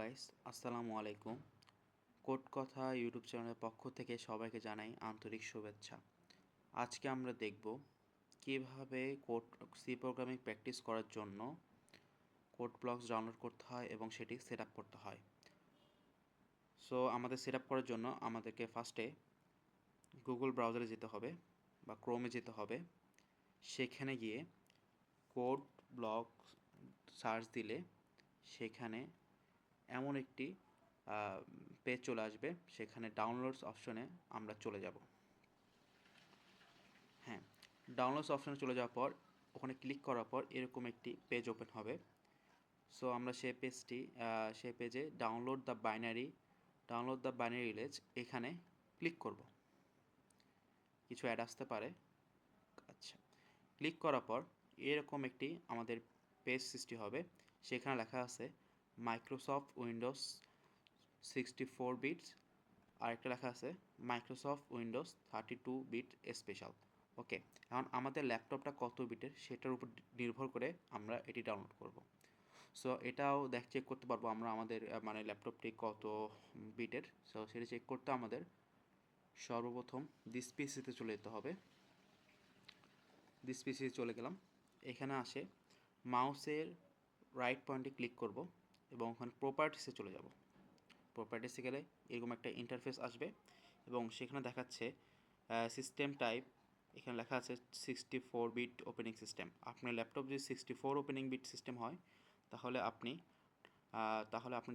Guys, আসসালামু আলাইকুম। Code কথা ইউটিউব চ্যানেলের পক্ষ থেকে সবাইকে জানাই আন্তরিক শুভেচ্ছা। আজকে আমরা দেখব কিভাবে কোড সি প্রোগ্রামিং প্র্যাকটিস করার জন্য কোড ব্লকস ডাউনলোড করতে হয় এবং সেটি সেট আপ করতে হয়। সো আমাদের সেট আপ করার জন্য আমাদেরকে ফার্স্টে গুগল ব্রাউজারে যেতে হবে বা ক্রোমে যেতে হবে। সেখানে গিয়ে কোড ব্লক সার্চ দিলে সেখানে এমন একটি পেজ চলে আসবে, সেখানে ডাউনলোডস অপশনে আমরা চলে যাব। হ্যাঁ, ডাউনলোডস অপশনে চলে যাওয়ার পর ওখানে ক্লিক করার পর এরকম একটি পেজ ওপেন হবে। সো আমরা সেই পেজে ডাউনলোড দ্য বাইনারি ভিলেজ এখানে ক্লিক করব। কিছু অ্যাড আসতে পারে। আচ্ছা, ক্লিক করার পর এরকম একটি আমাদের পেজ সৃষ্টি হবে। সেখানে লেখা আছে মাইক্রোসফট উইন্ডোজ 64 বিটস, আরেকটা লেখা আছে মাইক্রোসফট উইন্ডোজ 32 বিট স্পেশাল। ওকে, এখন আমাদের ল্যাপটপটা কত বিটের সেটার উপর নির্ভর করে আমরা এটি ডাউনলোড করব। সো এটাও চেক করতে পারবো আমরা আমাদের ল্যাপটপটি কত বিটের। সো সেটা চেক করতে আমাদের সর্বপ্রথম দিস পিসিতে চলে যেতে হবে। দিস পিসিতে চলে গেলাম। এখানে আসে মাউসের রাইট পয়েন্টে ক্লিক করব এবং ওখানে প্রপার্টিসে চলে যাব। প্রপার্টিসে গেলে এরকম একটা ইন্টারফেস আসবে এবং সেখানে দেখাচ্ছে সিস্টেম টাইপ। এখানে লেখা আছে 64 বিট ওপেনিং সিস্টেম। আপনার ল্যাপটপ যদি 64 ওপেনিং বিট সিস্টেম হয় তাহলে আপনি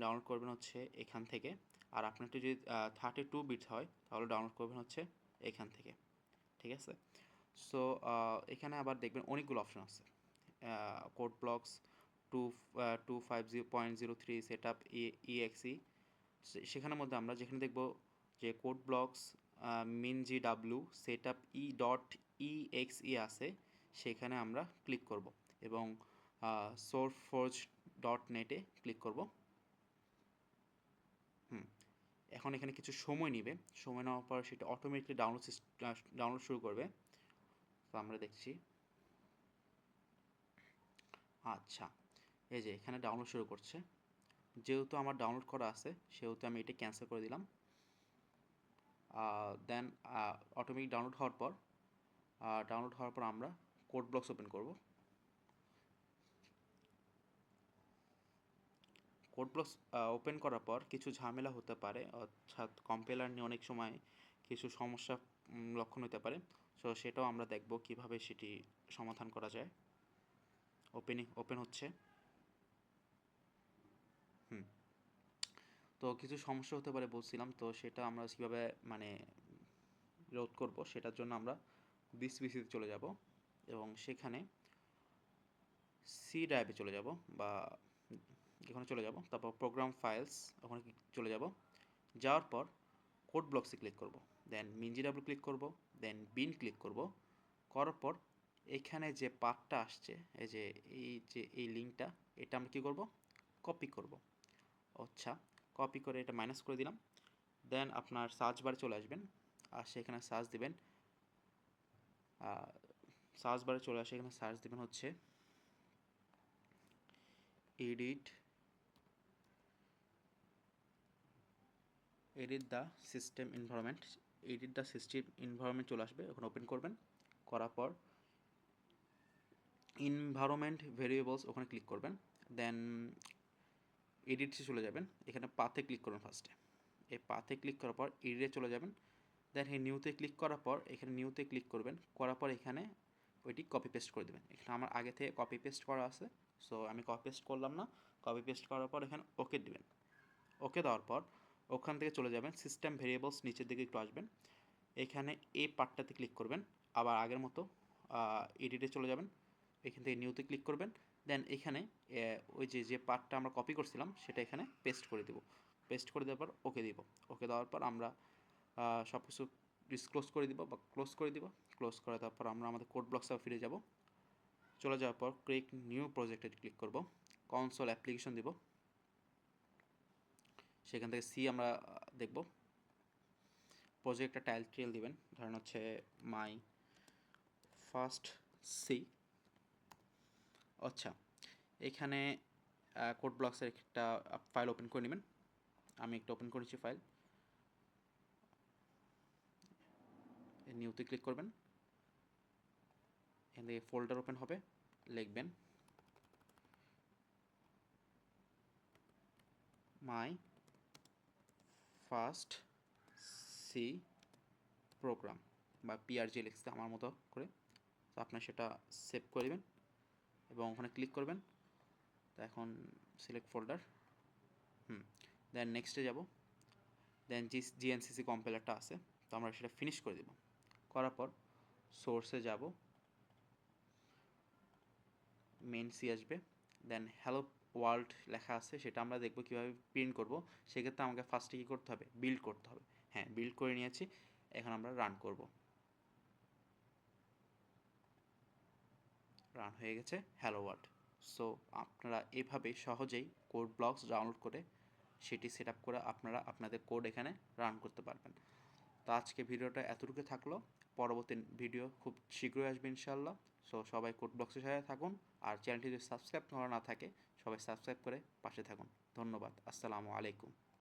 ডাউনলোড করবেন হচ্ছে এখান থেকে। আর আপনারটা যদি 32 বিট হয় তাহলে ডাউনলোড করবেন হচ্ছে এখান থেকে। ঠিক আছে? সো এখানে আবার দেখবেন অনেকগুলো অপশন আছে। Code blocks 250.03 set up EXE। সেখানের মধ্যে আমরা যেখানে দেখব যে code blocks MinGW set up E.exe আছে, সেখানে আমরা ক্লিক করব এবং sourceforge.net-এ ক্লিক করব। এখন এখানে কিছু সময় নেবে। সময় নেওয়ার পর সেটা অটোমেটিকলি ডাউনলোড শুরু করবে। তো আমরা দেখছি। আচ্ছা, এই যে এখানে ডাউনলোড শুরু করছে। যেহেতু আমার ডাউনলোড করা আছে সেহেতু আমি এটা ক্যান্সেল করে দিলাম। দেন অটোমেটিক ডাউনলোড হওয়ার পর আমরা কোড ব্লকস ওপেন করব। কোড ব্লকস ওপেন করার পর কিছু ঝামেলা হতে পারে, অর্থাৎ কম্পাইলার নিয়ে অনেক সময় কিছু সমস্যা লক্ষণ হতে পারে। সো সেটাও আমরা দেখব কিভাবে সেটি সমাধান করা যায়। ওপেন হচ্ছে। তো কিছু সমস্যা হতে পারে বলছিলাম, তো সেটা আমরা কীভাবে রোধ করব সেটার জন্য আমরা দিস পিসিতে চলে যাব এবং সেখানে সি ড্রাইভে চলে যাব বা এখানে চলে যাব। তারপর প্রোগ্রাম ফাইলস ওখানে চলে যাব। যাওয়ার পর কোড ব্লকসে ক্লিক করব, দেন MinGW ক্লিক করব, দেন বিন ক্লিক করব। করার পর এখানে যে পাথটা আসছে, এই লিঙ্কটা, এটা আমরা কী করব, কপি করব। আচ্ছা, কপি করে এটা মাইনাস করে দিলাম। দেন আপনার সার্চ বারে চলে আসবেন আর সেখানে সার্চ দিবেন। সার্চ বারে চলে আসে এখানে সার্চ দিবেন হচ্ছে এডিট দ্য সিস্টেম এনভায়রনমেন্ট চলে আসবে। ওখানে ওপেন করবেন। করার পর এনভায়রনমেন্ট ভেরিয়েবলস ওখানে ক্লিক করবেন। দেন এডিটে চলে যাবেন। এখানে পাথে ক্লিক করবেন ফার্স্টে। এই পাথে ক্লিক করার পর এডিটে চলে যাবেন। দেন এই নিউতে ক্লিক করার পর এখানে নিউতে ক্লিক করবেন। করার পর এখানে ওইটি কপি পেস্ট করে দেবেন। এখানে আমার আগে থেকে কপি পেস্ট করা আছে, সো আমি কপি পেস্ট করলাম না। কপি পেস্ট করার পর এখানে ওকে দিবেন। ওকে দেওয়ার পর ওখান থেকে চলে যাবেন সিস্টেম ভেরিয়েবলস, নিচের দিকে একটু আসবেন। এখানে এই পার্টটাতে ক্লিক করবেন। আবার আগের মতো এডিটে চলে যাবেন। এখান থেকে নিউতে ক্লিক করবেন। দেন এখানে ওই যে পার্টটা আমরা কপি করছিলাম সেটা এখানে পেস্ট করে দেবো। পেস্ট করে দেওয়ার পর ওকে দিব। ওকে দেওয়ার পর আমরা সব কিছু ক্লোজ করে দিব বা ক্লোজ করে দিব। ক্লোজ করে দেওয়ার পর আমরা আমাদের কোড ব্লকসে ফিরে যাব। চলে যাওয়ার পর ক্রিয়েট নিউ প্রজেক্টে ক্লিক করব। কনসোল অ্যাপ্লিকেশন দিব। সেখান থেকে সি আমরা দেখব। প্রজেক্টটা টাইটেল দিবেন, ধরেন হচ্ছে মাই ফার্স্ট সি। আচ্ছা, এখানে কোড ব্লকসের একটা ফাইল ওপেন করে নেবেন। আমি একটা ওপেন করেছি ফাইল, নিউতে ক্লিক করবেন, এখান থেকে ফোল্ডার ওপেন হবে, লিখবেন মাই ফার্স্ট সি প্রোগ্রাম বা পিআরজি লিখতে আমার মতো করে। তো আপনার সেটা সেভ করে দেবেন এবং ওখানে ক্লিক করবেন। তো এখন সিলেক্ট ফোল্ডার, দেন নেক্সটে যাব, দেন জিএনসিসি কম্পাইলারটা আছে, তো আমরা সেটা ফিনিশ করে দেব। করার পর সোর্সে যাব, মেন সি আসবে, দেন হ্যালো ওয়ার্ল্ড লেখা আছে, সেটা আমরা দেখব কীভাবে প্রিন্ট করব। সেক্ষেত্রে আমাকে ফার্স্টে কী করতে হবে, বিল্ড করতে হবে। হ্যাঁ, বিল্ড করে নিয়েছি, এখন আমরা রান করব। রান হয়ে গেছে হ্যালো ওয়ার্ল্ড। সো আপনারা এভাবে সহজেই কোড ব্লকস ডাউনলোড করে সেটি সেট আপ করে আপনারা আপনাদের কোড এখানে রান করতে পারবেন। তো আজকে ভিডিওটা এতটুকু থাকলো, পরবর্তী ভিডিও খুব শীঘ্রই আসবে ইনশাআল্লাহ। সো সবাই কোড ব্লকসের সাথে থাকুন, আর চ্যানেলটি যদি সাবস্ক্রাইব করা না থাকে সবাই সাবস্ক্রাইব করে পাশে থাকুন। ধন্যবাদ, আসসালামু আলাইকুম।